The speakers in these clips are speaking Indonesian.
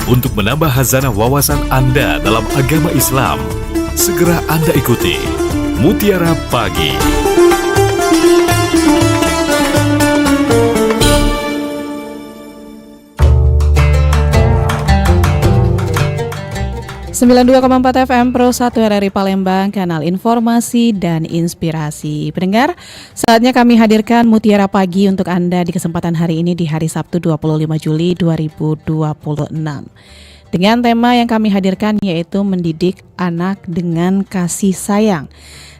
untuk menambah khazanah wawasan Anda dalam agama Islam. Segera Anda ikuti Mutiara Pagi. 92,4 FM Pro 1 RRI Palembang, kanal informasi dan inspirasi. Pendengar, saatnya kami hadirkan Mutiara Pagi untuk Anda di kesempatan hari ini di hari Sabtu 25 Juli 2026. Dengan tema yang kami hadirkan yaitu mendidik anak dengan kasih sayang.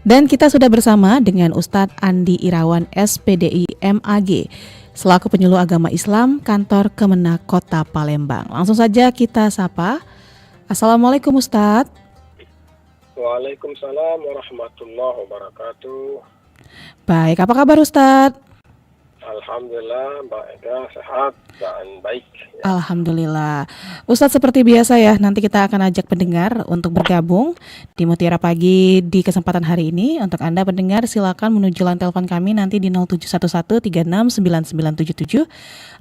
Dan kita sudah bersama dengan Ustadz Andi Irawan SPDI MAG selaku penyuluh agama Islam kantor Kemenak Kota Palembang. Langsung saja kita sapa. Assalamualaikum Ustadz. Waalaikumsalam warahmatullahi wabarakatuh. Baik, apa kabar Ustadz? Alhamdulillah, Mbak Ega sehat dan baik. Alhamdulillah. Ustadz, seperti biasa ya, nanti kita akan ajak pendengar untuk bergabung di Mutiara Pagi di kesempatan hari ini. Untuk Anda pendengar, silakan menuju line telepon kami nanti di 0711369977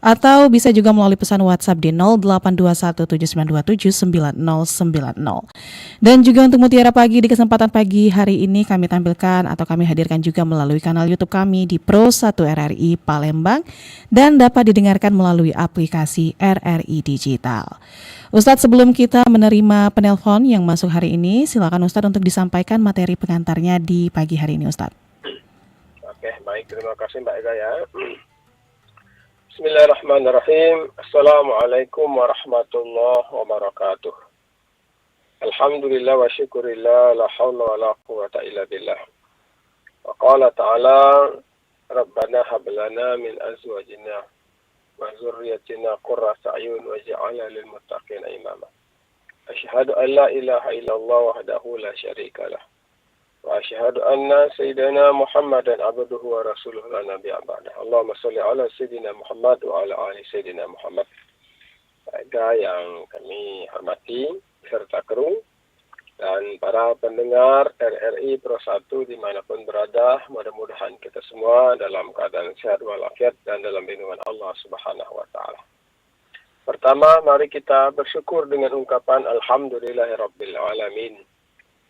atau bisa juga melalui pesan WhatsApp di 082179279090. Dan juga untuk Mutiara Pagi di kesempatan pagi hari ini kami tampilkan atau kami hadirkan juga melalui kanal YouTube kami di Pro 1 RRI Palembang dan dapat didengarkan melalui aplikasi RRI Digital. Ustadz, sebelum kita menerima penelpon yang masuk hari ini, silakan Ustadz untuk disampaikan materi pengantarnya di pagi hari ini, Ustadz. Oke, baik, terima kasih Mbak Ega ya. Bismillahirrahmanirrahim. Assalamualaikum warahmatullahi wabarakatuh. Alhamdulillah wa syukurillah, la hawla wa la quwwata illa billah. Wa qala ta'ala, Rabbana hab lana min azwajina wa dzurriyyatina qurrata a'yun waj'alna lil muttaqina imama. Asyhadu an la ilaha illallah wahdahu la syarika lah. Wa asyhadu anna sayyidina Muhammadan abduhu wa rasuluhu la nabiyya ba'da. Allahumma shalli ala sayyidina Muhammad wa ala ali sayyidina Muhammad. Baiklah yang kami hormati serta kru dan para pendengar RRI Pro 1 dimanapun berada, mudah-mudahan kita semua dalam keadaan sehat walafiat dan dalam lindungan Allah Subhanahu wa Ta'ala. Pertama, mari kita bersyukur dengan ungkapan Alhamdulillahirabbil alamin.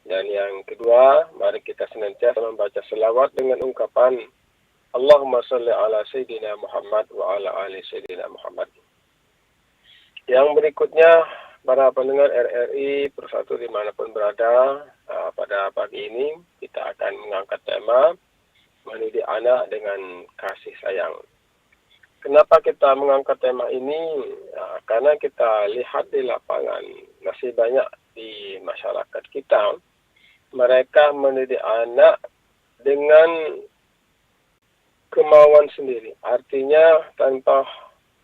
Dan yang kedua, mari kita senantiasa membaca selawat dengan ungkapan Allahumma shalli ala sayyidina Muhammad wa ala ali sayyidina Muhammad. Yang berikutnya, para pendengar RRI Persatu dimanapun berada, pada pagi ini kita akan mengangkat tema mendidik anak dengan kasih sayang. Kenapa kita mengangkat tema ini? Karena kita lihat di lapangan masih banyak di masyarakat kita, mereka mendidik anak dengan kemauan sendiri. Artinya tanpa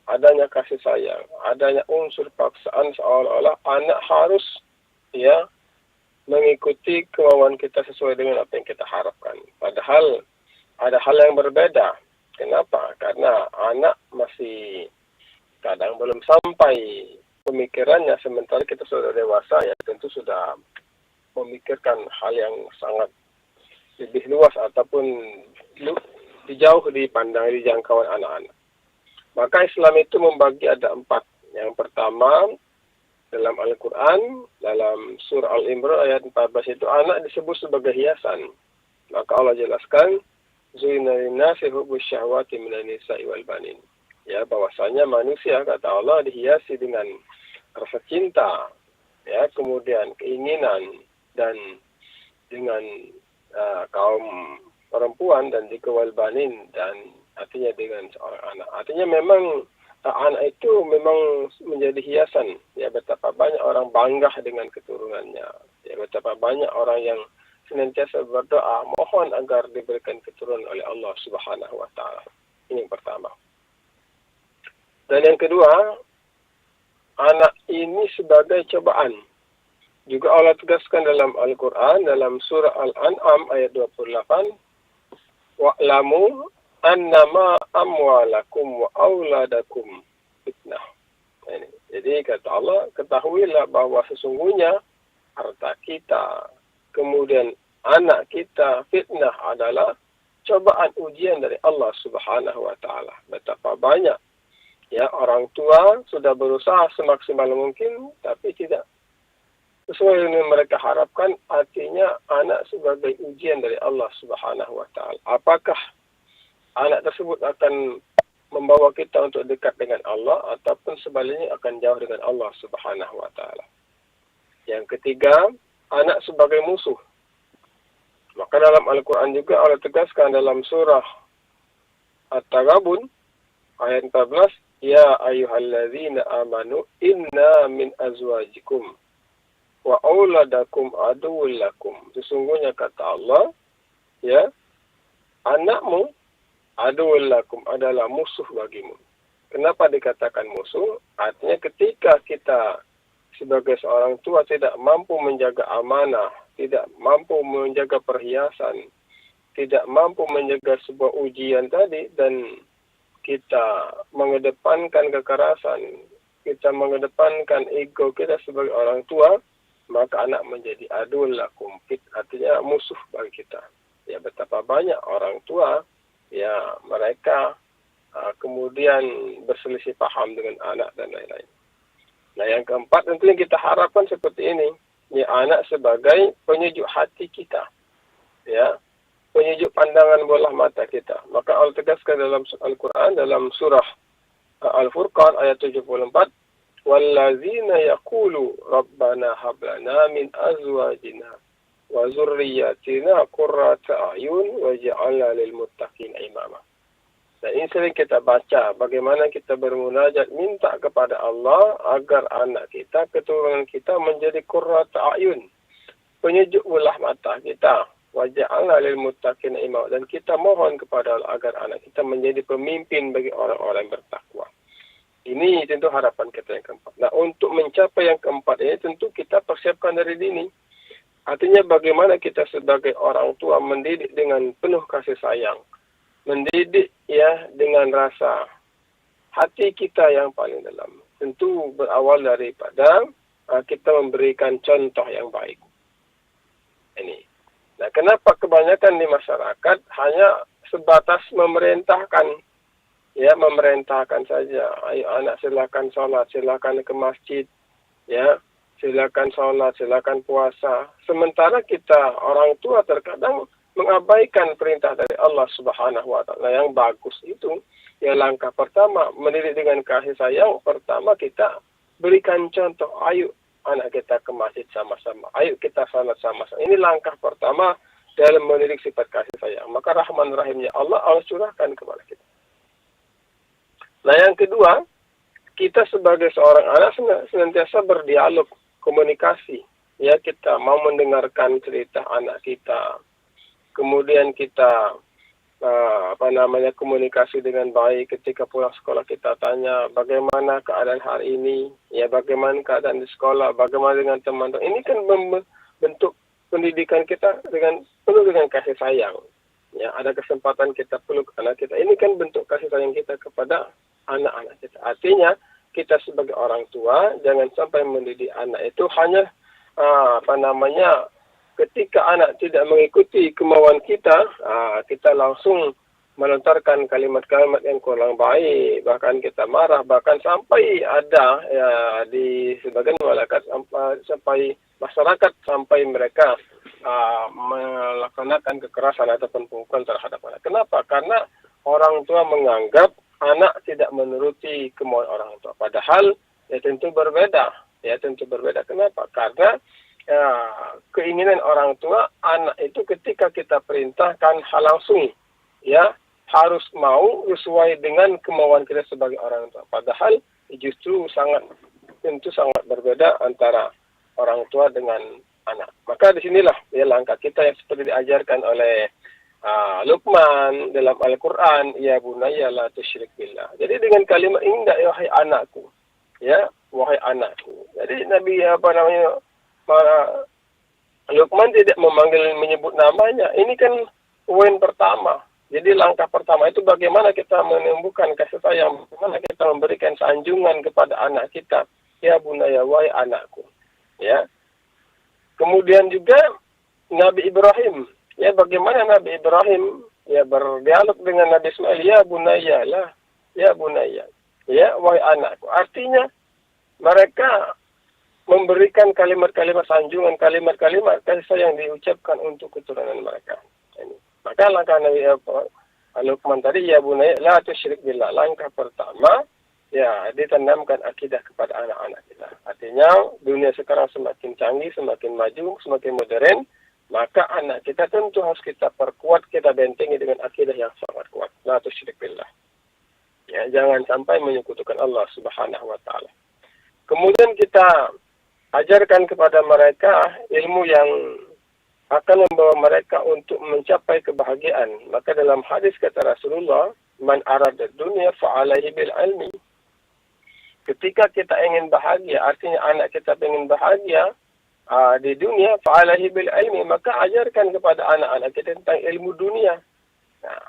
adanya kasih sayang, adanya unsur paksaan seolah-olah anak harus mengikuti kemauan kita sesuai dengan apa yang kita harapkan. Padahal ada hal yang berbeda. Kenapa? Karena anak masih kadang belum sampai pemikirannya, sementara kita sudah dewasa ya tentu sudah memikirkan hal yang sangat lebih luas ataupun jauh dipandang di jangkauan anak-anak. Maka Islam itu membagi ada 4. Yang pertama, dalam Al-Quran, dalam surah Al-Imran ayat 14 itu anak disebut sebagai hiasan. Maka Allah jelaskan, Zuyina linnasi hubbus syahwati minan nisa'i wal banin. Ya, bahwasanya manusia, kata Allah, dihiasi dengan rasa cinta, ya, kemudian keinginan, dan dengan kaum perempuan, dan juga wal banin, dan artinya dengan seorang anak. Artinya memang anak itu memang menjadi hiasan. Ya, betapa banyak orang bangga dengan keturunannya. Ya, betapa banyak orang yang senantiasa berdoa mohon agar diberikan keturunan oleh Allah Subhanahu wa Ta'ala. Ini yang pertama. Dan yang kedua, anak ini sebagai cobaan. Juga Allah tegaskan dalam Al-Quran, dalam surah Al-An'am ayat 28, wa'lamu annama amwalakum wa auladakum fitnah. Jadi kata Allah, ketahuilah bahwa sesungguhnya harta kita, kemudian anak kita, fitnah adalah cobaan ujian dari Allah Subhanahu wa Ta'ala. Betapa banyak Ya, orang tua sudah berusaha semaksimal mungkin, tapi tidak sesuai dengan mereka harapkan. Artinya anak sebagai ujian dari Allah Subhanahu wa Ta'ala. Apakah anak tersebut akan membawa kita untuk dekat dengan Allah, ataupun sebaliknya akan jauh dengan Allah Subhanahu wa Ta'ala. Yang ketiga, anak sebagai musuh. Maka dalam Al-Quran juga Allah tegaskan dalam surah At-Taghabun ayat 14, ya ayyuhalladzina amanu inna min azwajikum wa auladakum aduwwul lakum. Sesungguhnya kata Allah, ya, anakmu aduwwul lakum adalah musuh bagimu. Kenapa dikatakan musuh? Artinya ketika kita sebagai seorang tua tidak mampu menjaga amanah, tidak mampu menjaga perhiasan, tidak mampu menjaga sebuah ujian tadi, dan kita mengedepankan kekerasan, kita mengedepankan ego kita sebagai orang tua, maka anak menjadi adul lakum, artinya musuh bagi kita. Ya, betapa banyak orang tua, ya, mereka kemudian berselisih paham dengan anak dan lain-lain. Nah, yang keempat tentu yang kita harapkan seperti ini, ya, anak sebagai penyejuk hati kita, ya, penyejuk pandangan bola mata kita. Maka Allah tegaskan dalam Al-Quran, dalam surah Al-Furqan ayat 74, wallazina yaqulu rabbana hablana min azwajina wa zurriyatina qurrata a'yun waj'alna lil muttaqina imama. Dan ini sering kita baca, bagaimana kita bermunajat minta kepada Allah agar anak kita, keturunan kita menjadi qurrata a'yun, penyejuk bola mata kita. Waja'alna lil muttaqina imama, dan kita mohon kepada Allah agar anak kita menjadi pemimpin bagi orang-orang yang bertakwa. Ini tentu harapan kita yang keempat. Nah, untuk mencapai yang keempat ini tentu kita persiapkan dari dini. Artinya bagaimana kita sebagai orang tua mendidik dengan penuh kasih sayang, mendidik, ya, dengan rasa hati kita yang paling dalam. Tentu berawal daripada kita memberikan contoh yang baik. Ini. Nah, kenapa kebanyakan di masyarakat hanya sebatas memerintahkan, ya, memerintahkan saja. Ayo anak silakan sholat, silakan ke masjid, ya, silakan sholat, silakan puasa. Sementara kita orang tua terkadang mengabaikan perintah dari Allah Subhanahu wa Ta'ala. Yang bagus itu, ya, langkah pertama mendidik dengan kasih sayang. Pertama kita berikan contoh, ayo anak kita ke masjid sama-sama, ayo kita salat sama-sama. Ini langkah pertama dalam mendidik sifat kasih sayang. Maka rahman rahimnya Allah curahkan kepada kita. Nah, yang kedua, kita sebagai seorang anak senantiasa berdialog, komunikasi. Ya, kita mau mendengarkan cerita anak kita. Kemudian kita komunikasi dengan baik. Ketika pulang sekolah kita tanya bagaimana keadaan hari ini, ya, bagaimana keadaan di sekolah, bagaimana dengan teman-teman. Ini kan bentuk pendidikan kita dengan penuh dengan kasih sayang. Ya, ada kesempatan kita peluk anak kita. Ini kan bentuk kasih sayang kita kepada anak-anak kita. Artinya kita sebagai orang tua jangan sampai mendidik anak itu hanya ketika anak tidak mengikuti kemauan kita, kita langsung melontarkan kalimat-kalimat yang kurang baik, bahkan kita marah, bahkan sampai ada, ya, di sebagian sampai masyarakat sampai mereka melaksanakan kekerasan ataupun pukulan terhadap anak. Kenapa? Karena orang tua menganggap anak tidak menuruti kemauan orang tua. Padahal ya tentu berbeda. Kenapa? Karena keinginan orang tua, anak itu ketika kita perintahkan hal langsung, ya, harus mau sesuai dengan kemauan kita sebagai orang tua. Padahal justru sangat berbeda antara orang tua dengan anak. Maka disinilah, ya, langkah kita yang seperti diajarkan oleh Luqman dalam Al-Quran, ya bunayya la tusyrik billah. Jadi dengan kalimat indah, ya, wahai anakku, ya, wahai anakku. Jadi Nabi Luqman tidak menyebut namanya. Ini kan poin pertama. Jadi langkah pertama itu bagaimana kita menumbuhkan kasih sayang, bagaimana kita memberikan sanjungan kepada anak kita, ya bunayya, wahai anakku, ya. Kemudian juga Nabi Ibrahim, ya, bagaimana Nabi Ibrahim, ya, berdialog dengan Nabi Ismail, ya bunayya lah, ya bunayya. Ya, wahai anakku. Artinya mereka memberikan kalimat-kalimat sanjungan, kalimat-kalimat kasih sayang diucapkan untuk keturunan mereka. Ini. Maka langkah Nabi Luqman tadi, ya bunaya la tusyrik billah. Langkah pertama, ya ditanamkan akidah kepada anak-anak kita. Artinya dunia sekarang semakin canggih, semakin maju, semakin modern. Maka anak kita tentu harus kita perkuat, kita bentengi dengan akidah yang sangat kuat. La tusyrik billah. Ya, jangan sampai menyekutukan Allah Subhanahu wa taala. Kemudian kita ajarkan kepada mereka ilmu yang akan membawa mereka untuk mencapai kebahagiaan. Maka dalam hadis kata Rasulullah, man arada dunya fa'alaihi bil ilmi. Ketika kita ingin bahagia, artinya anak kita ingin bahagia di dunia, fa'alaihi bil ilmi, maka ajarkan kepada anak-anak kita tentang ilmu dunia. Nah,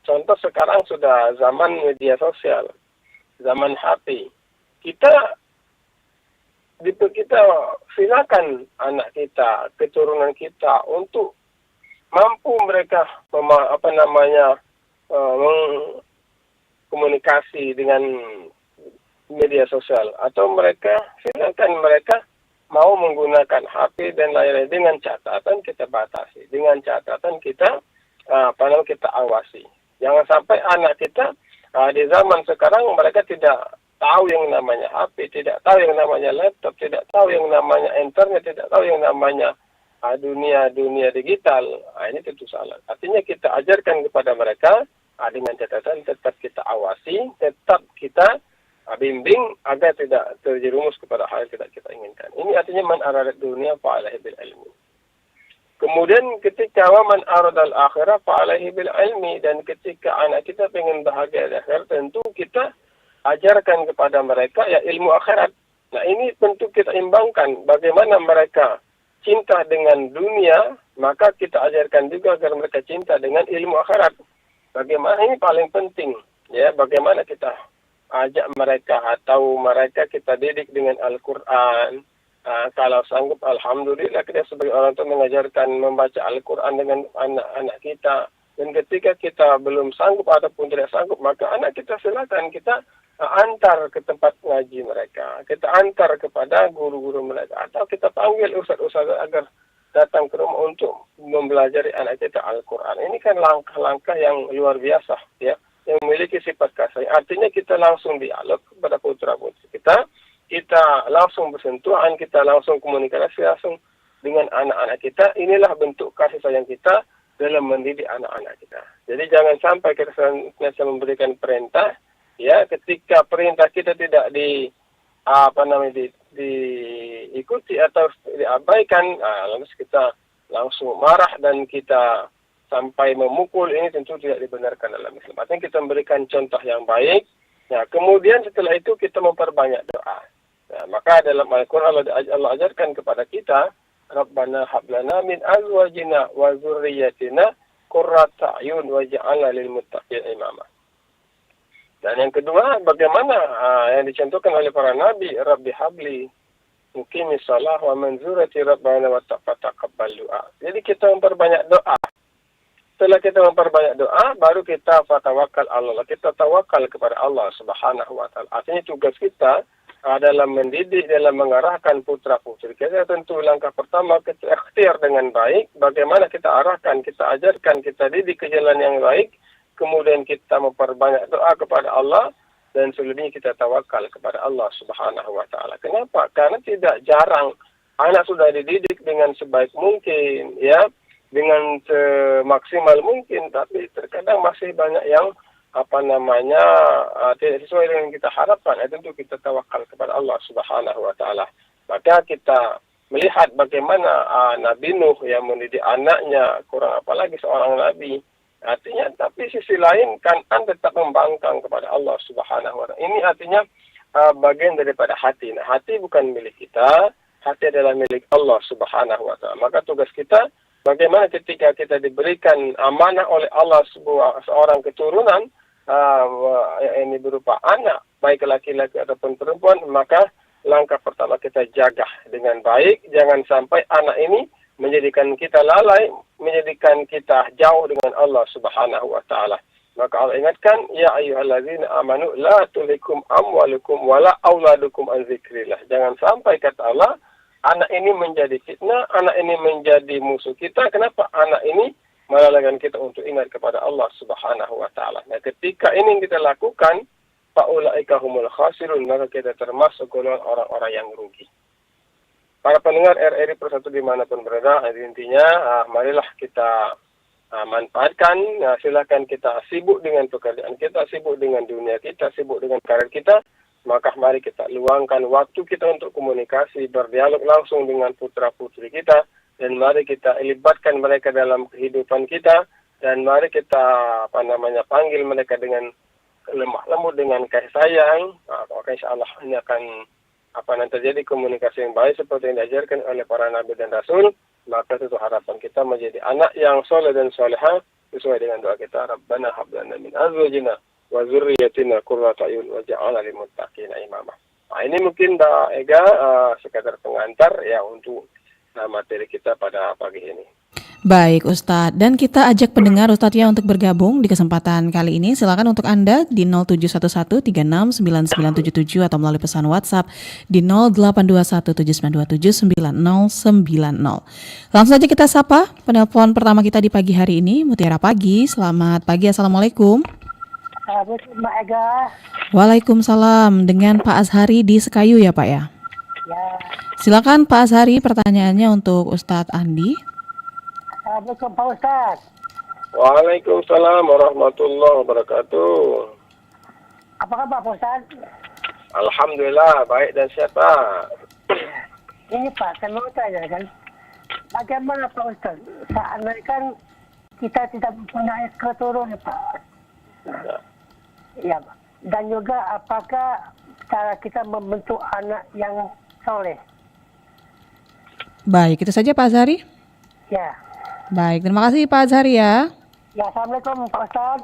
contoh sekarang sudah zaman media sosial, zaman HP. Kita silakan anak kita, keturunan kita untuk mampu mereka komunikasi dengan media sosial, atau silakan mereka mau menggunakan HP dan lain-lain, dengan catatan kita batasi, dengan catatan kita kita awasi. Jangan sampai anak kita di zaman sekarang mereka tidak tahu yang namanya HP, tidak tahu yang namanya laptop, tidak tahu yang namanya internet, tidak tahu yang namanya dunia digital. Ini tentu salah. Artinya kita ajarkan kepada mereka dengan catatan tetap kita awasi, tetap kita bimbing agar tidak terjerumus kepada hal yang tidak kita inginkan. Ini artinya man aradat dunia fa'alaihi bil ilmi. Kemudian ketika man aradal akhirah fa'alaihi bil ilmi, dan ketika anak kita ingin bahagia di akhirat, tentu kita ajarkan kepada mereka ya ilmu akhirat. Nah, ini tentu kita imbangkan. Bagaimana mereka cinta dengan dunia, maka kita ajarkan juga agar mereka cinta dengan ilmu akhirat. Bagaimana ini paling penting, ya, bagaimana kita ajak mereka atau mereka kita didik dengan Al-Quran. Kalau sanggup, alhamdulillah, kita sebagai orang tua mengajarkan membaca Al-Quran dengan anak-anak kita. Dan ketika kita belum sanggup ataupun tidak sanggup, maka anak kita silakan kita antar ke tempat ngaji mereka. Kita antar kepada guru-guru mereka. Atau kita panggil ustaz-ustaz agar datang ke rumah untuk mempelajari anak kita Al-Quran. Ini kan langkah-langkah yang luar biasa, ya, yang memiliki sifat kasih. Artinya kita langsung dialog kepada putra-putri kita. Kita langsung bersentuhan, kita langsung komunikasi langsung dengan anak-anak kita. Inilah bentuk kasih sayang kita dalam mendidik anak-anak kita. Jadi jangan sampai kita senantiasa memberikan perintah, ya, ketika perintah kita tidak diikuti atau diabaikan, lantas kita langsung marah dan kita sampai memukul. Ini tentu tidak dibenarkan dalam Islam. Artinya kita memberikan contoh yang baik. Nah, kemudian setelah itu kita memperbanyak doa. Nah, maka dalam Al-Quran Allah ajarkan kepada kita, Rabbana hablana min azwajina wa zurriyatina qurrata a'yun waj'alna lil muttaqin imama. Dan yang kedua, bagaimana yang dicontohkan oleh para nabi, Rabbi habli muqimis shalah wa man zurati rabbana wa taqabbal du'a. Jadi kita memperbanyak doa. Setelah kita memperbanyak doa, baru kita tawakkal Allah. Kita tawakal kepada Allah Subhanahu wa taala. Artinya tugas kita dalam mendidik, dalam mengarahkan putra-putri kita, tentu langkah pertama kita ikhtiar dengan baik. Bagaimana kita arahkan, kita ajarkan, kita didik ke jalan yang baik. Kemudian kita memperbanyak doa kepada Allah, dan selebihnya kita tawakal kepada Allah Subhanahu wa taala. Kenapa? Karena tidak jarang anak sudah dididik dengan sebaik mungkin, ya, dengan semaksimal mungkin, tapi terkadang masih banyak yang tidak sesuai dengan kita harapkan. Tentu kita tawakal kepada Allah Subhanahu wa taala. Maka kita melihat bagaimana Nabi Nuh yang mendidik anaknya, kurang apalagi seorang nabi. Artinya, tapi sisi lain Kan'an tetap membangkang kepada Allah Subhanahu wa taala. Ini artinya bagian daripada hati. Nah, hati bukan milik kita, hati adalah milik Allah Subhanahu wa taala. Maka tugas kita bagaimana ketika kita diberikan amanah oleh Allah seorang keturunan, ini berupa anak, baik laki-laki ataupun perempuan, maka langkah pertama kita jaga dengan baik. Jangan sampai anak ini menjadikan kita lalai, menjadikan kita jauh dengan Allah Subhanahu wa taala. Maka Allah ingatkan, ya ayyuhallazina amanu la tulhikum amwalukum wala auladukum an zikrillah. Jangan sampai kata Allah, anak ini menjadi fitnah, anak ini menjadi musuh kita. Kenapa? Anak ini melalaikan kita untuk ingat kepada Allah Subhanahu wa taala. Nah, ketika ini kita lakukan, faulaika humul khasirun, maka kita termasuk golongan orang-orang yang rugi. Para pendengar RRI Persatu dimanapun berada, intinya marilah kita manfaatkan, silakan kita sibuk dengan pekerjaan kita, sibuk dengan dunia kita, sibuk dengan karir kita, maka mari kita luangkan waktu kita untuk komunikasi, berdialog langsung dengan putra-putri kita, dan mari kita libatkan mereka dalam kehidupan kita, dan mari kita panggil mereka dengan lemah lembut, dengan kasih sayang, maka insya Allah ini akan terjadi komunikasi yang baik seperti yang diajarkan oleh para nabi dan rasul. Maka itu harapan kita menjadi anak yang soleh dan solehah sesuai dengan doa kita, Rabbana hab lana min azwajina wa dzurriyyatina qurrata a'yun waj'alna lil muttaqina imama. Nah, ini mungkin Mbak Ega sekadar pengantar ya untuk materi kita pada pagi ini. Baik Ustadz, dan kita ajak pendengar Ustadz ya untuk bergabung di kesempatan kali ini. Silakan untuk Anda di 0711369977 atau melalui pesan WhatsApp di 082179279090. Langsung saja kita sapa penelpon pertama kita di pagi hari ini, Mutiara Pagi. Selamat pagi, Assalamualaikum. Mbak Ega. Waalaikumsalam, dengan Pak Azhari di Sekayu ya Pak ya? Ya. Silakan Pak Azhari, pertanyaannya untuk Ustadz Andi. Assalamualaikum Pak Ustaz. Waalaikumsalam warahmatullahi wabarakatuh. Apa kabar Pak Ustaz? Alhamdulillah, baik dan sehat Pak. Ini Pak, saya mau tanya kan, bagaimana Pak Ustaz? Seandainya kan kita tidak mempunyai keturunan Pak. Ya, Pak. Dan juga apakah cara kita membentuk anak yang soleh? Baik, itu saja Pak Azhari. Ya. Baik, terima kasih Pak Azhari ya. Ya, Assalamualaikum Pak Ustaz.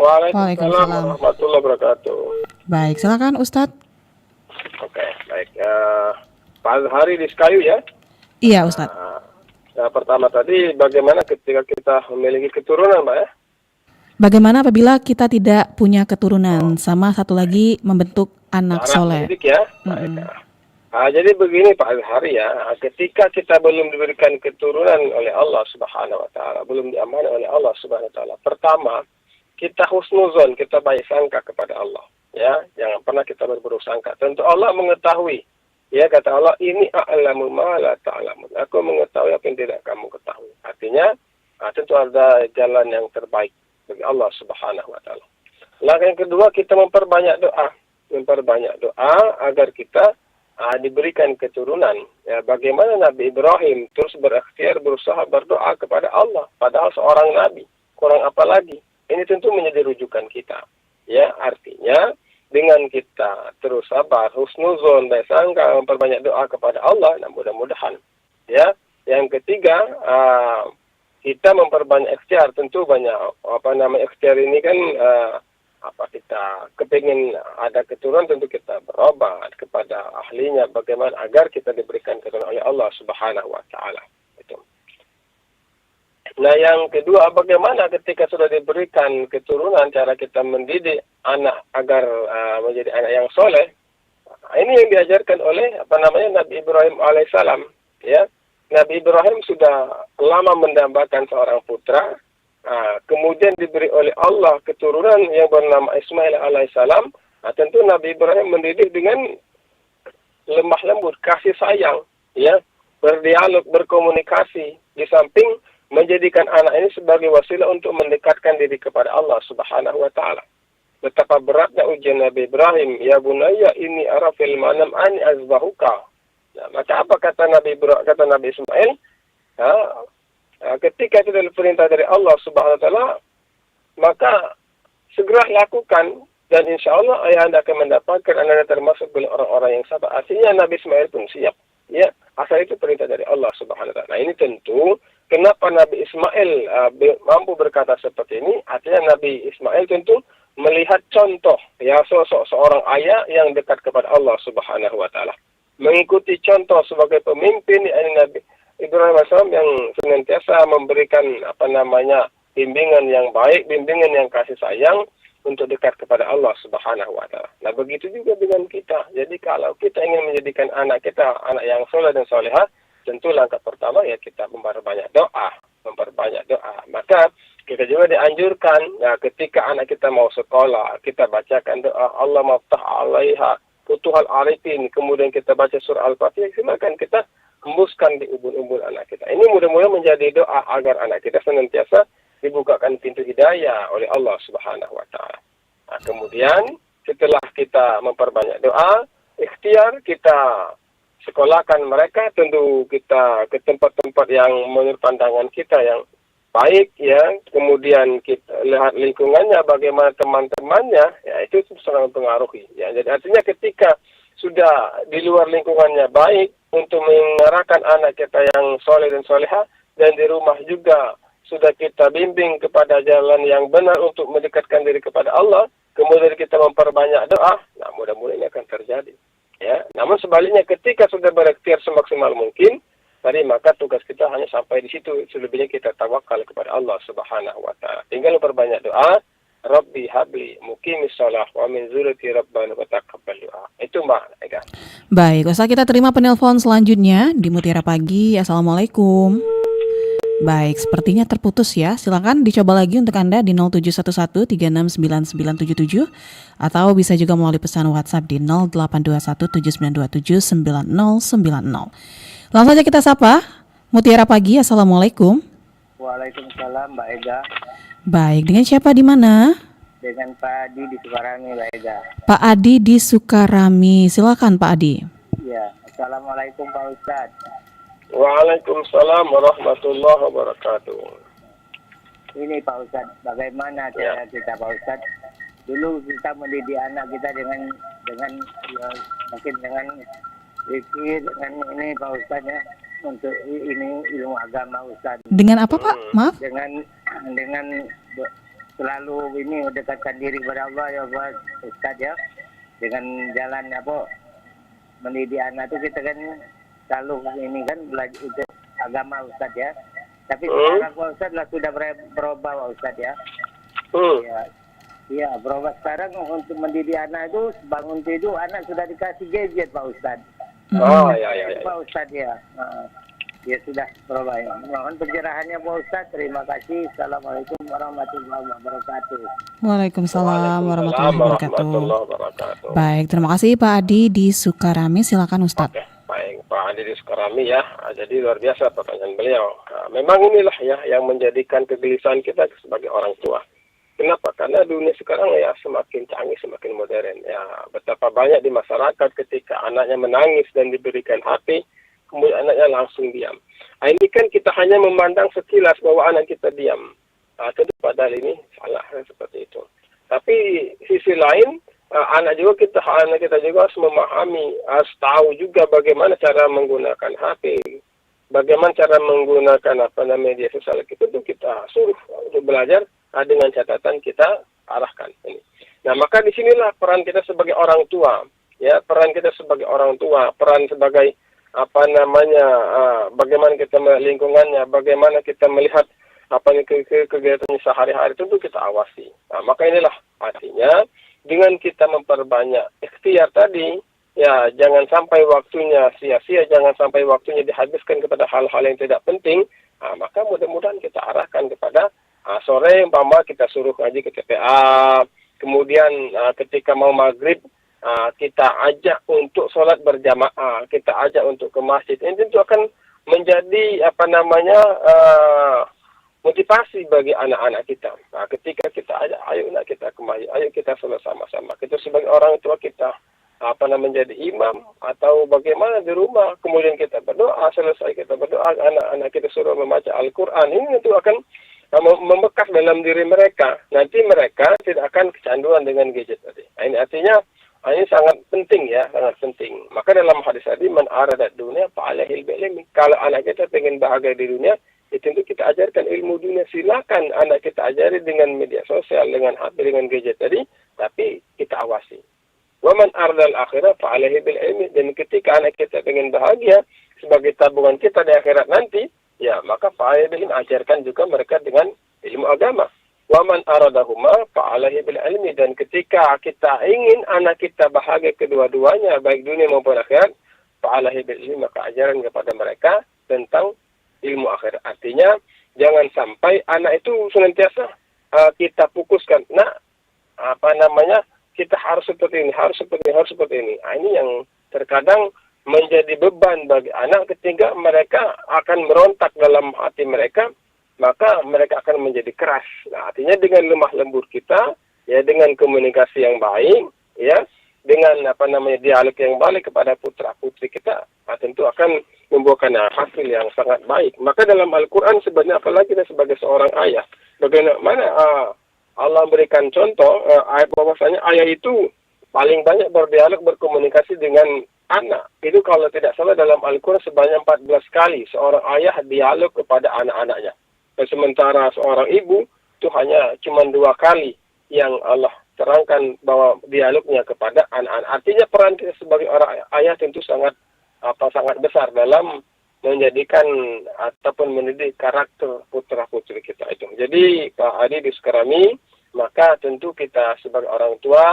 Waalaikumsalam warahmatullahi wabarakatuh. Baik, silakan Ustadz. Oke, baik. Pak Azhari di Sekayu ya? Iya Ustadz. Pertama tadi, bagaimana ketika kita memiliki keturunan Mbak ya? Bagaimana apabila kita tidak punya keturunan, sama satu lagi membentuk anak soleh? Mendidik ya. Jadi begini Pak Azhari ya, ketika kita belum diberikan keturunan oleh Allah Subhanahu wa taala, belum diamani oleh Allah Subhanahu wa taala. Pertama, kita husnuzon, kita baik sangka kepada Allah, ya. Jangan pernah kita berburuk sangka. Tentu Allah mengetahui. Ya, kata Allah, ini a'lamu ma la ta'lamun. Aku mengetahui apa yang tidak kamu ketahui. Artinya, tentu ada jalan yang terbaik bagi Allah Subhanahu wa taala. Langkah yang kedua, kita memperbanyak doa. Memperbanyak doa agar kita diberikan keturunan. Ya, bagaimana Nabi Ibrahim terus berikhtiar, berusaha berdoa kepada Allah, padahal seorang nabi, kurang apa lagi? Ini tentu menjadi rujukan kita. Ya, artinya dengan kita terus sabar, husnuzon, baik sangka, memperbanyak doa kepada Allah, nah mudah-mudahan. Ya, yang ketiga, kita memperbanyak ikhtiar. Tentu banyak ikhtiar ini kan kita kepingin ada keturunan, tentu kita berobat kepada ahlinya bagaimana agar kita diberikan keturunan oleh Allah Subhanahu wa taala. Itu. Nah, yang kedua, bagaimana ketika sudah diberikan keturunan, cara kita mendidik anak agar menjadi anak yang soleh. Ini yang diajarkan oleh Nabi Ibrahim alaihissalam, ya. Nabi Ibrahim sudah lama mendambakan seorang putra. Kemudian diberi oleh Allah keturunan yang bernama Ismail alaihissalam. Tentu Nabi Ibrahim mendidik dengan lemah lembut, kasih sayang, ya, berdialog, berkomunikasi, di samping menjadikan anak ini sebagai wasilah untuk mendekatkan diri kepada Allah Subhanahu wa taala. Betapa beratnya ujian Nabi Ibrahim, ya bunayya inni ara fil manam an azbahuka. Nah, maka apa kata Nabi Ismail? Ketika itu adalah perintah dari Allah Subhanahu wa taala, maka segera lakukan, dan insya Allah ayah anda akan mendapatkan anda termasuk orang-orang yang sabar. Artinya Nabi Ismail pun siap. Ya, asal itu perintah dari Allah Subhanahu wa taala. Nah, ini tentu kenapa Nabi Ismail mampu berkata seperti ini? Artinya Nabi Ismail tentu melihat contoh, ya, sosok seorang ayah yang dekat kepada Allah Subhanahu wa taala. Mengikuti contoh sebagai pemimpin Nabi Ibrahim AS yang senantiasa memberikan bimbingan yang baik, bimbingan yang kasih sayang untuk dekat kepada Allah Subhanahu wa taala. Nah, begitu juga dengan kita. Jadi kalau kita ingin menjadikan anak kita anak yang soleh dan solehah, tentu langkah pertama ya kita memperbanyak doa. Maka kita juga dianjurkan ketika anak kita mau sekolah, kita bacakan doa Allah maftah alaiha futuhal arifin, kemudian kita baca surah Al-Fatihah, silakan kita hembuskan di ubun-ubun anak kita. Ini mudah-mudahan menjadi doa agar anak kita senantiasa dibukakan pintu hidayah oleh Allah Subhanahu wa taala. Nah, kemudian setelah kita memperbanyak doa, ikhtiar kita sekolahkan mereka, tentu kita ke tempat-tempat yang menurut pandangan kita yang baik ya, kemudian kita lihat lingkungannya, bagaimana teman-temannya, ya itu sangat mempengaruhi. Ya, jadi artinya ketika sudah di luar lingkungannya baik untuk mengarahkan anak kita yang soleh dan solehah, dan di rumah juga sudah kita bimbing kepada jalan yang benar untuk mendekatkan diri kepada Allah, kemudian kita memperbanyak doa, nah mudah-mudahan ini akan terjadi. Ya, namun sebaliknya ketika sudah berikhtiar semaksimal mungkin, tadi maka tugas kita hanya sampai di situ. Selebihnya kita tawakal kepada Allah Subhanahu wa taala. Tinggal memperbanyak doa, Rabbi habli muqimis shalah wa min dzurriyyati rabbana wa taqabbal du'a. Itu Mbak Ega. Baik, Ustaz, kita terima penelpon selanjutnya di Mutiara Pagi. Assalamualaikum. Baik, sepertinya terputus ya. Silakan dicoba lagi untuk Anda di 0711369977 atau bisa juga melalui pesan WhatsApp di 082179279090. Langsung saja kita sapa Mutiara Pagi. Assalamualaikum. Waalaikumsalam Mbak Ega. Baik, dengan siapa di mana? Dengan Pak Adi di Sukarami Mbak Ega. Pak Adi di Sukarami. Silakan Pak Adi. Ya, Assalamualaikum Pak Ustadz. Waalaikumsalam warahmatullahi wabarakatuh. Ini Pak Ustadz, bagaimana cara kita Pak Ustadz? Dulu kita mendidik anak kita dengan ya, mungkin dengan zikir, dengan ini Pak Ustadz ya, untuk ini ilmu agama Ustadz. Dengan apa Pak? Maaf. Dengan selalu ini mendekatkan diri kepada Allah ya Pak Ustadz ya. Dengan jalan apa mendidik anak itu kita kan selalu ini kan belajar untuk agama Ustadz ya. Tapi sekarang Pak Ustadz lah sudah berubah Pak Ustadz ya. Ya, berubah sekarang untuk mendidik anak itu bangun tidur anak sudah dikasih gadget Pak Ustadz. Ya. Pak Ustadz ya. Ya sudah berubah ya. Mohon pencerahannya Pak Ustadz. Terima kasih. Assalamualaikum warahmatullahi wabarakatuh. Waalaikumsalam warahmatullahi wabarakatuh. Baik, terima kasih Pak Adi di Sukarami. Silakan Ustadz. Oke, baik Pak Adi di Sukarami ya. Jadi luar biasa pertanyaan beliau. Memang inilah ya yang menjadikan kegelisahan kita sebagai orang tua. Kenapa? Karena dunia sekarang ya semakin canggih, semakin modern. Ya, betapa banyak di masyarakat ketika anaknya menangis dan diberikan HP, kemudian anaknya langsung diam. Ini kan kita hanya memandang sekilas bahwa anak kita diam. Tentu padahal ini salah seperti itu. Tapi sisi lain, anak kita juga harus memahami, harus tahu juga bagaimana cara menggunakan HP, bagaimana cara menggunakan media sosial. Itu kita suruh untuk belajar dengan catatan kita arahkan ini. Nah, maka disinilah peran kita sebagai orang tua, ya, peran kita sebagai orang tua, peran sebagai bagaimana kita melihat lingkungannya, bagaimana kita melihat kegiatannya sehari-hari, tentu kita awasi. Nah, maka inilah artinya dengan kita memperbanyak ikhtiar tadi, ya jangan sampai waktunya sia-sia, jangan sampai waktunya dihabiskan kepada hal-hal yang tidak penting. Nah, maka mudah-mudahan kita arahkan kepada sore umpama kita suruh ngaji ke TPA, kemudian ketika mau maghrib kita ajak untuk sholat berjamaah, kita ajak untuk ke masjid. Ini tentu akan menjadi motivasi bagi anak-anak kita. Nah, ketika kita ajak, ayo nak kita ke masjid, ayo kita sholat sama-sama. Kita sebagai orang tua kita menjadi imam atau bagaimana di rumah, kemudian kita berdoa, selesai kita berdoa, anak-anak kita suruh membaca Al-Quran. Ini tentu akan membekas dalam diri mereka. Nanti mereka tidak akan kecanduan dengan gadget tadi. Nah, ini artinya ini sangat penting ya, sangat penting. Maka dalam hadis tadi, man aradat dunia fa'alaihi bil-ilmi. Kalau anak kita pengen bahagia di dunia, itu tentu kita ajarkan ilmu dunia. Silakan anak kita ajari dengan media sosial, dengan HP, dengan gadget tadi, tapi kita awasi. Wa man aradal akhirah fa'alaihi bil-ilmi. Dan ketika anak kita pengen bahagia sebagai tabungan kita di akhirat nanti, ya maka fa'alaihi bil-ilmi, ajarkan juga mereka dengan ilmu agama. Wa man aradahuma fa'alaihi bil ilmi, dan ketika kita ingin anak kita bahagia kedua-duanya baik dunia maupun akhirat, fa'alaihi bil ilmi, maka ajaran kepada mereka tentang ilmu akhirat. Artinya jangan sampai anak itu senantiasa kita fokuskan, kita harus seperti ini, harus seperti ini. Ini yang terkadang menjadi beban bagi anak ketika mereka akan merontak dalam hati mereka, maka mereka akan menjadi keras. Nah, artinya dengan lemah lembut kita, ya, dengan komunikasi yang baik, ya, dengan dialog yang baik kepada putra putri kita, tentu akan membuahkan hasil yang sangat baik. Maka dalam Al-Quran sebenarnya, apalagi kita sebagai seorang ayah, bagaimana Allah berikan contoh ayat bahwasanya ayah itu paling banyak berdialog, berkomunikasi dengan anak. Itu kalau tidak salah dalam Al-Quran sebanyak 14 kali seorang ayah dialog kepada anak-anaknya. Dan sementara seorang ibu itu hanya cuma 2 kali yang Allah terangkan bahwa dialognya kepada anak-anak. Artinya peran kita sebagai orang ayah tentu sangat besar dalam menjadikan ataupun mendidik karakter putra-putri kita itu. Jadi Pak Adi Diskerami, maka tentu kita sebagai orang tua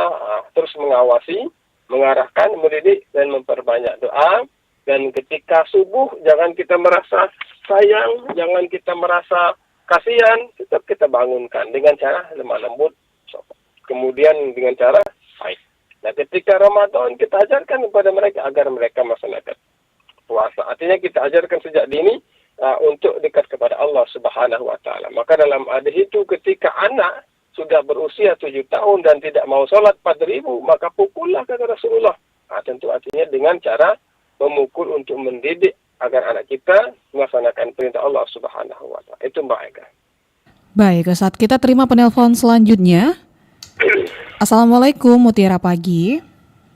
terus mengawasi, mengarahkan, mendidik, dan memperbanyak doa. Dan ketika subuh, jangan kita merasa sayang, jangan kita merasa kasihan, tetap kita bangunkan dengan cara lemah lembut, kemudian dengan cara baik. Nah, ketika Ramadan, kita ajarkan kepada mereka agar mereka melaksanakan puasa. Artinya kita ajarkan sejak dini untuk dekat kepada Allah Subhanahu wa Ta'ala. Maka dalam hadis itu, ketika anak sudah berusia 7 tahun dan tidak mau sholat 4.000, maka pukullah, kata Rasulullah. Tentu artinya dengan cara memukul untuk mendidik agar anak kita melaksanakan perintah Allah Subhanahu wa Ta'ala. Itu Mbak Eka. Baik, Ustaz, kita terima penelpon selanjutnya. Assalamualaikum, Mutiara Pagi.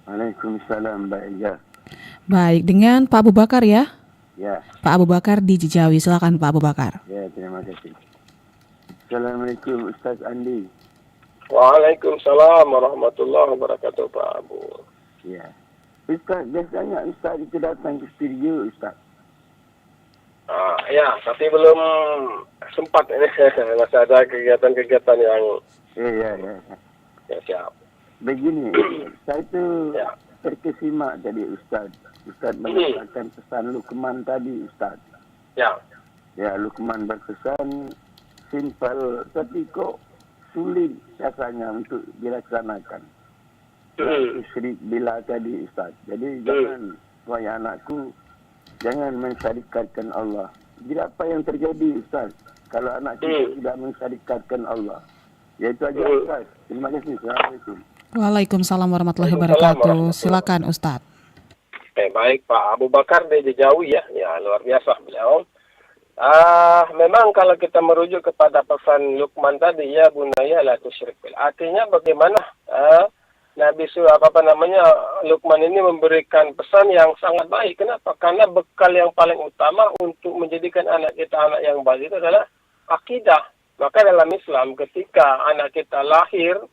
Waalaikumsalam, Mbak Ega. Baik, dengan Pak Abu Bakar ya? Ya. Pak Abu Bakar di Cijawi, silakan Pak Abu Bakar. Ya, terima kasih. Assalamualaikum, Ustaz Andi. Waalaikumsalam warahmatullahi wabarakatuh, Pak Abu. Ya. Ustaz, biasanya Ustaz itu datang ke studio, Ustaz. Ya, tapi belum sempat ini. Masih ada kegiatan-kegiatan yang... Ya. Ya, siap. Begini, saya itu terkesima tadi Ustaz. Ustaz mengatakan pesan Luqman tadi, Ustaz. Ya. Ya, Luqman berpesan simpel, tapi kok sulit rasanya untuk dilaksanakan. Syirik bila tadi, Ustaz. Jadi jangan, wahai anakku, jangan mensyarikatkan Allah. Jadi apa yang terjadi, Ustaz, kalau anak kita tidak mensyarikatkan Allah? Ya itu aja, Ustaz. Terima kasih. Assalamualaikum. Waalaikumsalam warahmatullahi wabarakatuh. Silakan Ustaz. Baik, Pak Abu Bakar dari Jawi ya. Ya, luar biasa beliau. Memang kalau kita merujuk kepada pesan Luqman tadi, ya bunaya la tusyrik billah. Artinya bagaimana Nabi Luqman ini memberikan pesan yang sangat baik. Kenapa? Karena bekal yang paling utama untuk menjadikan anak kita anak yang baik itu adalah akidah. Maka dalam Islam ketika anak kita lahir,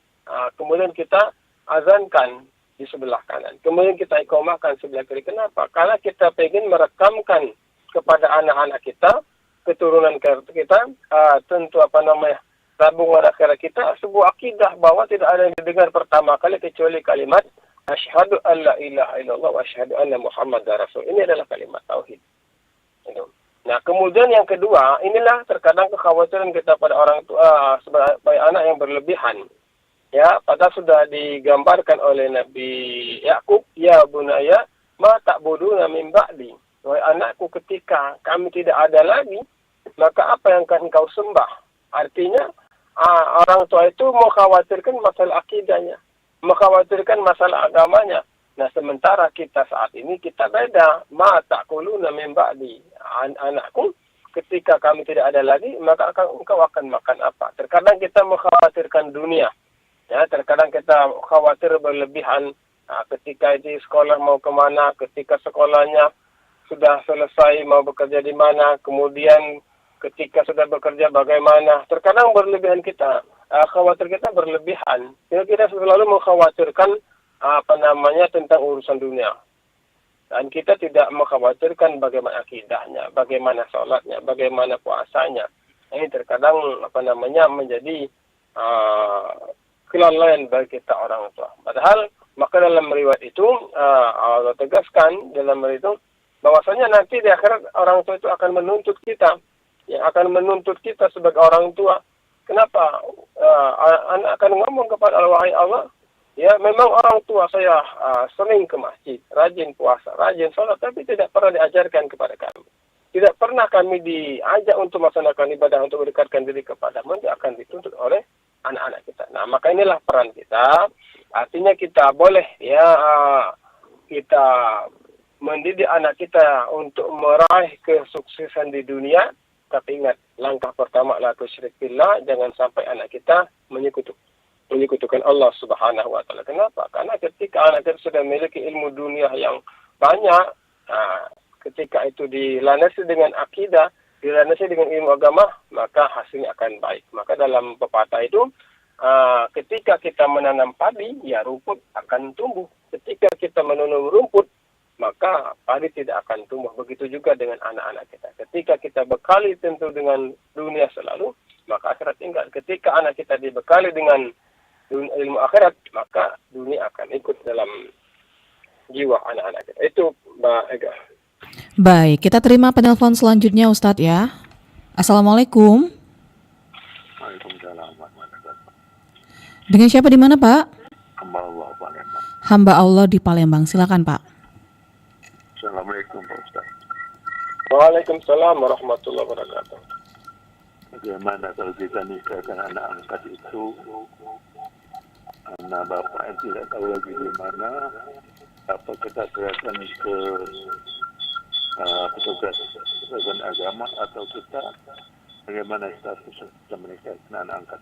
kemudian kita azankan di sebelah kanan. Kemudian kita iqamahkan sebelah kiri. Kenapa? Karena kita ingin merekamkan kepada anak-anak kita, keturunan kita, tentu tabungan akhirat kita, sebuah akidah bahwa tidak ada yang didengar pertama kali kecuali kalimat asyhadu an la ilaha illallah wa asyhadu anna muhammadar rasul. Ini adalah kalimat tauhid. Nah, kemudian yang kedua, inilah terkadang kekhawatiran kita pada orang tua sebagai anak yang berlebihan. Ya, padahal sudah digambarkan oleh Nabi Yakub, ya bunaya ma ta'buduna min ba'di. Wahai anakku, ketika kami tidak ada lagi, maka apa yang akan engkau sembah? Artinya orang tua itu mengkhawatirkan masalah akidahnya, mengkhawatirkan masalah agamanya. Nah, sementara kita saat ini kita beda. Ma ta'kuluna min ba'di. Anakku, ketika kami tidak ada lagi, maka engkau akan makan apa? Terkadang kita mengkhawatirkan dunia. Ya, terkadang kita khawatir berlebihan ketika di sekolah mau kemana, ketika sekolahnya sudah selesai mau bekerja di mana, kemudian ketika sudah bekerja bagaimana. Terkadang berlebihan kita, khawatir kita berlebihan. Kita selalu mengkhawatirkan tentang urusan dunia. Dan kita tidak mengkhawatirkan bagaimana akidahnya, bagaimana sholatnya, bagaimana puasanya. Ini terkadang menjadi kelalaian bagi kita orang tua. Padahal maka dalam riwayat itu Allah tegaskan dalam riwayat itu bahwasanya nanti di akhirat orang tua itu akan menuntut kita, sebagai orang tua. Kenapa? Anak akan ngomong kepada Allah, wahai Allah, ya memang orang tua saya sering ke masjid, rajin puasa, rajin sholat, tapi tidak pernah diajarkan kepada kami. Tidak pernah kami diajak untuk melaksanakan ibadah untuk mendekatkan diri kepada-Mu. Itu akan dituntut oleh anak-anak kita. Nah, maka inilah peran kita. Artinya kita boleh kita mendidik anak kita untuk meraih kesuksesan di dunia. Tapi ingat, langkah pertama la tusyrik billah, jangan sampai anak kita menyekutukan Allah Subhanahu wa taala. Kenapa? Karena ketika anak kita sudah memiliki ilmu dunia yang banyak, ketika itu dilandasi dengan akidah, dilandasi dengan ilmu agama, maka hasilnya akan baik. Maka dalam pepatah itu, ketika kita menanam padi, ya rumput akan tumbuh. Ketika kita menanam rumput, maka padi tidak akan tumbuh. Begitu juga dengan anak-anak kita. Ketika kita bekali tentu dengan dunia selalu, maka akhirat tinggal. Ketika anak kita dibekali dengan ilmu akhirat, maka dunia akan ikut dalam jiwa anak-anak kita. Itu Mbak Ega. Baik, kita terima penelpon selanjutnya Ustadz ya. Assalamualaikum. Waalaikumsalam warahmatullahi wabarakatuh. Dengan siapa di mana Pak? Hamba Allah Palembang. Hamba Allah di Palembang. Silakan Pak. Assalamualaikum Pak Ustaz. Waalaikumsalam warahmatullahi wabarakatuh. Bagaimana kalau kita nikahkan anak angkat itu, anak bapak yang tidak tahu lagi di mana, apa kita serahkan ke petugas agama atau kita bagaimana status kita menikahkan anak angkat?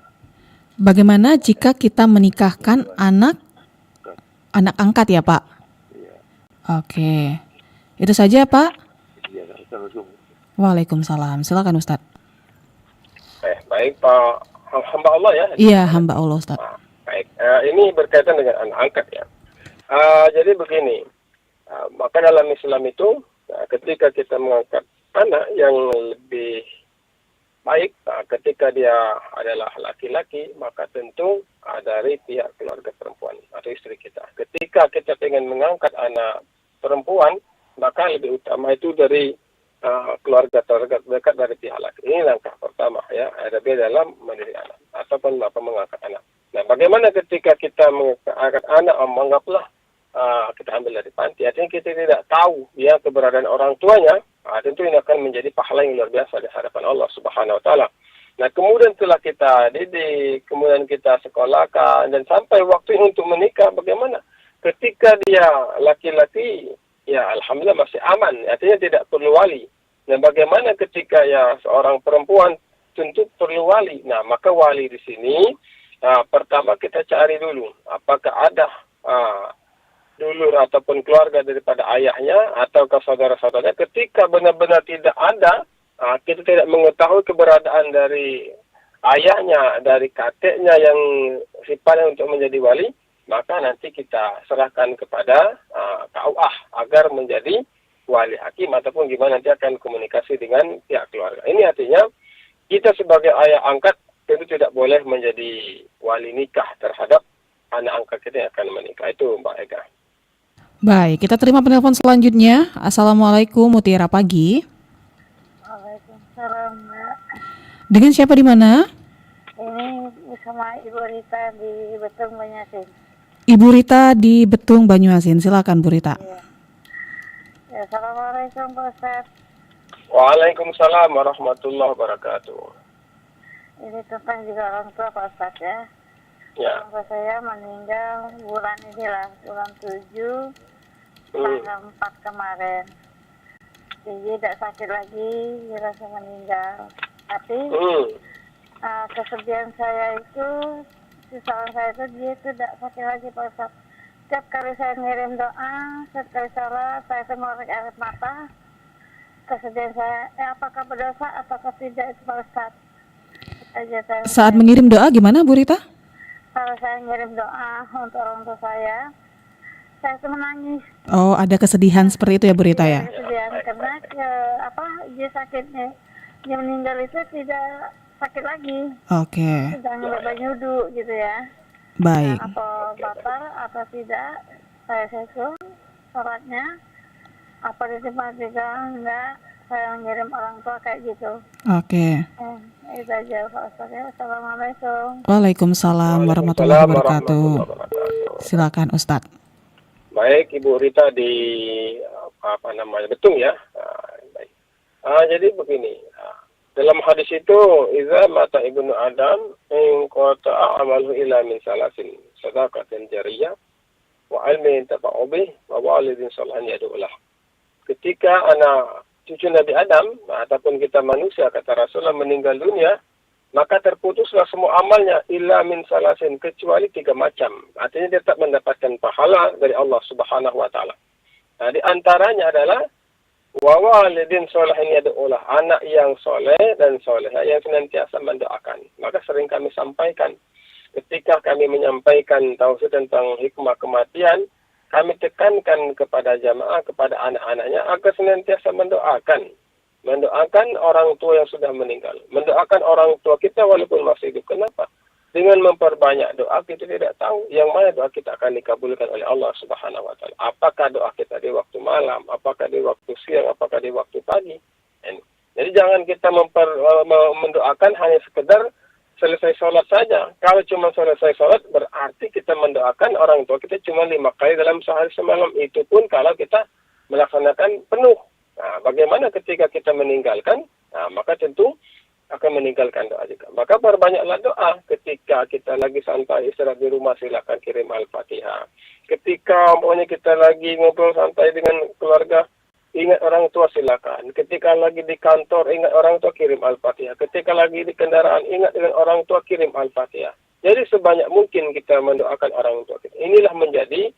Bagaimana jika kita menikahkan anak angkat ya Pak? Iya. Oke. Itu saja Pak? Iya, Assalamualaikum. Waalaikumsalam. Silakan Ustadz. Baik Pak, hamba Allah ya. Iya, hamba Allah Ustadz. Baik, ini berkaitan dengan anak angkat ya. Jadi begini, maka dalam Islam itu ketika kita mengangkat anak yang lebih baik, ketika dia adalah laki-laki, maka tentu dari pihak keluarga perempuan atau istri kita. Ketika kita ingin mengangkat anak perempuan, maka lebih utama itu dari keluarga terdekat dari pihak laki. Ini langkah pertama ya, ada beda dalam mendidik anak ataupun mengangkat anak. Nah, bagaimana ketika kita mengangkat anak, menganggaplah kita ambil dari panti, artinya kita tidak tahu ya keberadaan orang tuanya, tentu ini akan menjadi pahala yang luar biasa di hadapan Allah Subhanahu wa taala. Nah, kemudian setelah kita didik, kemudian kita sekolahkan dan sampai waktu untuk menikah, bagaimana? Ketika dia laki-laki, ya alhamdulillah masih aman, artinya tidak perlu wali. Nah, bagaimana ketika ya seorang perempuan, tentu perlu wali. Nah, maka wali di sini pertama kita cari dulu apakah ada dulur ataupun keluarga daripada ayahnya atau saudara-saudaranya. Ketika benar-benar tidak ada, kita tidak mengetahui keberadaan dari ayahnya, dari kakeknya yang sifatnya untuk menjadi wali, maka nanti kita serahkan kepada KUA agar menjadi wali hakim ataupun gimana nanti akan komunikasi dengan pihak keluarga. Ini artinya kita sebagai ayah angkat tentu tidak boleh menjadi wali nikah terhadap anak angkat kita yang akan menikah. Itu Mbak Ega. Baik, kita terima penelpon selanjutnya. Assalamualaikum, Mutiara Pagi. Waalaikumsalam, Mbak. Dengan siapa di mana? Ini sama Ibu Rita di Betung Banyasin. Ibu Rita di Betung Banyuasin. Silakan Bu Rita. Ya. Assalamualaikum Pak Ustaz. Waalaikumsalam warahmatullahi wabarakatuh. Ini tentang juga orang tua Pak Ustaz ya. Ya. Orang tua saya meninggal bulan inilah, bulan 7 tanggal 4 kemarin. Jadi tidak sakit lagi, dia langsung meninggal. Tapi kesedihan saya itu, kesalahan saya itu dia tidak sakit lagi Pak Ustaz. Setiap kali saya ngirim doa, setiap kali salat, saya mengeluarkan air mata. Kesedihan saya, apakah berdosa, apakah tidak itu Pak Ustaz. Saat mengirim doa gimana Bu Rita? Kalau saya ngirim doa untuk orang tua saya itu menangis. Oh, ada kesedihan seperti itu ya Bu Rita ya? Kesedihan karena dia sakitnya dia meninggal itu tidak sakit lagi, Oke, sedang bebas nyudu gitu ya. baik. Apa batal atau tidak, saya susun syaratnya. Apa disimpan juga enggak, saya ngirim orang tua kayak gitu. Oke. Itu aja Pak Ustaz ya. Assalamualaikum. Waalaikumsalam warahmatullahi wabarakatuh. Silakan Ustadz. Baik, Ibu Rita di Betung ya. Baik. Jadi begini, dalam hadis itu, iza mata ibnu Adam in qata'a amalu ila min salasin sadaqatin jariyah wa ilmin taba'u bih wa walidin salihin yad'ulah. Ketika anak cucu Nabi Adam ataupun kita manusia, kata Rasulullah, meninggal dunia, maka terputuslah semua amalnya illa min salasin, kecuali 3 macam. Artinya dia tak mendapatkan pahala dari Allah Subhanahu wa taala. Nah, di antaranya adalah wa walidin sholihin yad'ulah, anak yang soleh dan soleha yang senantiasa mendoakan. Maka sering kami sampaikan, ketika kami menyampaikan tauhid tentang hikmah kematian, kami tekankan kepada jamaah, kepada anak-anaknya agar senantiasa mendoakan orang tua yang sudah meninggal, mendoakan orang tua kita walaupun masih hidup. Kenapa? Dengan memperbanyak doa, kita tidak tahu yang mana doa kita akan dikabulkan oleh Allah Subhanahu wa taala. Apakah doa kita di waktu malam, apakah di waktu siang, apakah di waktu pagi. Jadi jangan kita mendoakan hanya sekedar selesai sholat saja. Kalau cuma selesai sholat, berarti kita mendoakan orang tua kita cuma 5 kali dalam sehari semalam. Itu pun kalau kita melaksanakan penuh. Nah, bagaimana ketika kita meninggalkan? Nah, maka tentu akan meninggalkan doa juga. Maka perbanyaklah doa. Ketika kita lagi santai istirahat di rumah, silakan kirim Al-Fatihah. Ketika pokoknya kita lagi ngobrol santai dengan keluarga, ingat orang tua, silakan. Ketika lagi di kantor, ingat orang tua, kirim Al-Fatihah. Ketika lagi di kendaraan, ingat dengan orang tua, kirim Al-Fatihah. Jadi sebanyak mungkin kita mendoakan orang tua kita. Inilah menjadi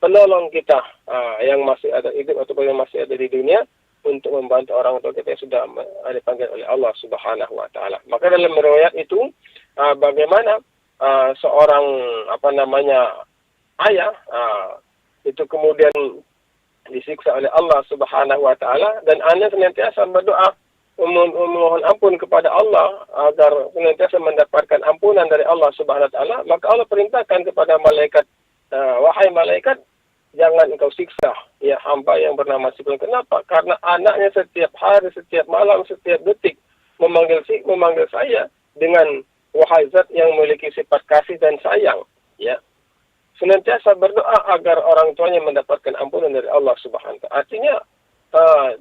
penolong kita yang masih ada hidup ataupun yang masih ada di dunia untuk membantu orang tua kita yang sudah dipanggil oleh Allah Subhanahu wa taala. Maka dalam riwayat itu bagaimana seorang ayah itu kemudian disiksa oleh Allah Subhanahu wa taala, dan anak senantiasa berdoa memohon ampun kepada Allah agar senantiasa mendapatkan ampunan dari Allah Subhanahu wa taala. Maka Allah perintahkan kepada malaikat, wahai malaikat, jangan engkau siksa ya hamba yang bernama Sibil. Kenapa? Karena anaknya setiap hari, setiap malam, setiap detik memanggil saya dengan wahai zat yang memiliki sifat kasih dan sayang, ya. Senantiasa berdoa agar orang tuanya mendapatkan ampunan dari Allah Subhanahu wa taala. Artinya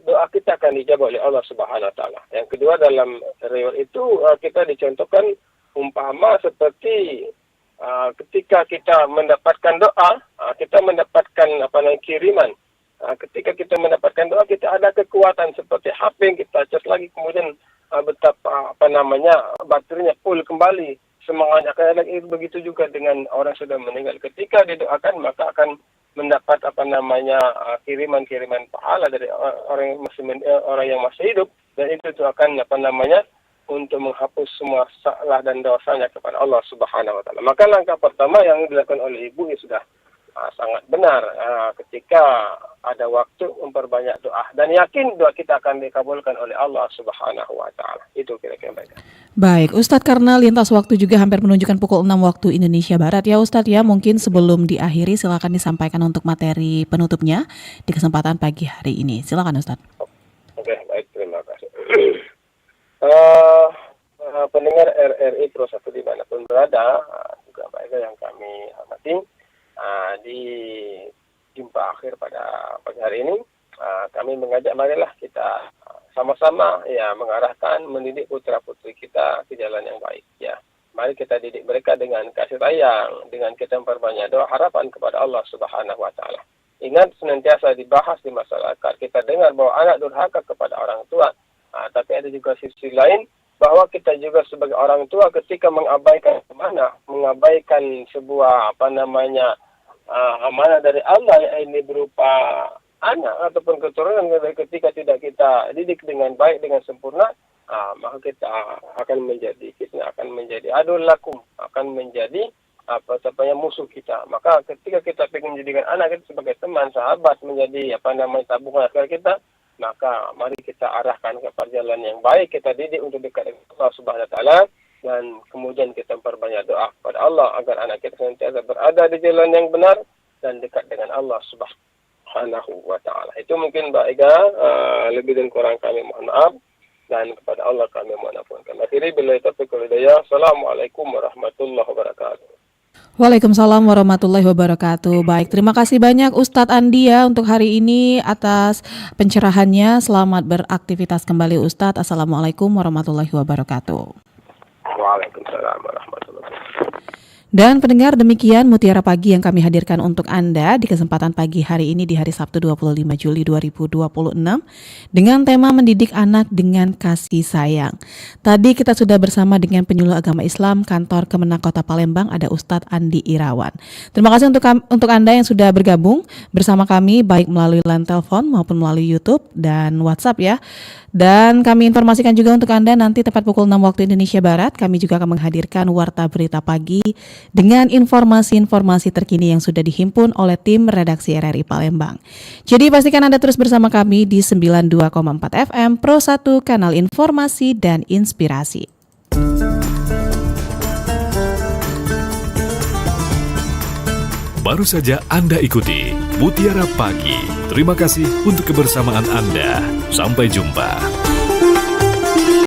doa kita akan dijawab oleh Allah Subhanahu wa taala. Yang kedua, dalam riwayat itu kita dicontohkan umpama seperti ketika kita mendapatkan doa, kita mendapatkan kiriman. Ketika kita mendapatkan doa, kita ada kekuatan seperti HP yang kita cas lagi, kemudian betapa baterainya full kembali, semangatnya akan lagi. Begitu juga dengan orang sudah meninggal. Ketika didoakan, maka akan mendapat kiriman-kiriman pahala dari orang yang masih hidup, dan itu akan untuk menghapus semua salah dan dosanya kepada Allah Subhanahu wa taala. Maka langkah pertama yang dilakukan oleh ibu sudah sangat benar, ketika ada waktu memperbanyak doa dan yakin doa kita akan dikabulkan oleh Allah Subhanahu wa taala. Itu kira-kira baik. Baik, Ustadz, karena lintas waktu juga hampir menunjukkan pukul 6 waktu Indonesia Barat ya Ustadz ya, mungkin sebelum diakhiri silakan disampaikan untuk materi penutupnya di kesempatan pagi hari ini. Silakan Ustadz. Oke, baik, terima kasih. Pendengar RRI Pro 1 dimanapun berada, juga baik yang kami hormati, di jumpa akhir pada pagi hari ini, kami mengajak marilah kita sama-sama mengarahkan, mendidik putra-putri kita ke jalan yang baik. Ya, mari kita didik mereka dengan kasih sayang, dengan kita memperbanyak doa harapan kepada Allah Subhanahu wa taala. Ingat, senantiasa dibahas di masyarakat, kita dengar bahwa anak durhaka kepada orang tua. Tapi ada juga sisi lain bahwa kita juga sebagai orang tua ketika mengabaikan sebuah amanah dari Allah yang ini berupa anak ataupun keturunan, ketika tidak kita didik dengan baik, dengan sempurna, maka kita akan menjadi adul lakum, akan menjadi musuh kita. Maka ketika kita ingin menjadikan anak kita sebagai teman, sahabat, menjadi tabungan akhir kita, maka mari kita arahkan kepada jalan yang baik, kita didik untuk dekat dengan Allah Subhanahu wa taala, dan kemudian kita memperbanyak doa kepada Allah agar anak kita senantiasa berada di jalan yang benar dan dekat dengan Allah Subhanahu wa taala. Itu mungkin Mbak Ega, lebih dan kurang kami mohon maaf, dan kepada Allah kami mohon ampun. Kami akhiri billahi taufiq wal hidayah. Assalamualaikum warahmatullahi wabarakatuh. Waalaikumsalam warahmatullahi wabarakatuh. Baik, terima kasih banyak Ustadz Andi ya untuk hari ini atas pencerahannya. Selamat beraktivitas kembali Ustadz. Assalamualaikum warahmatullahi wabarakatuh. Waalaikumsalam warahmatullahi wabarakatuh. Dan pendengar, demikian Mutiara Pagi yang kami hadirkan untuk Anda di kesempatan pagi hari ini di hari Sabtu 25 Juli 2026 dengan tema mendidik anak dengan kasih sayang. Tadi kita sudah bersama dengan penyuluh agama Islam Kantor Kemenak Kota Palembang, ada Ustadz Andi Irawan. Terima kasih untuk Anda yang sudah bergabung bersama kami baik melalui line telepon maupun melalui YouTube dan WhatsApp ya. Dan kami informasikan juga untuk Anda nanti tepat pukul 6 waktu Indonesia Barat kami juga akan menghadirkan Warta Berita Pagi dengan informasi-informasi terkini yang sudah dihimpun oleh tim redaksi RRI Palembang. Jadi pastikan Anda terus bersama kami di 92,4 FM Pro 1 Kanal Informasi dan Inspirasi. Baru saja Anda ikuti Mutiara Pagi. Terima kasih untuk kebersamaan Anda. Sampai jumpa.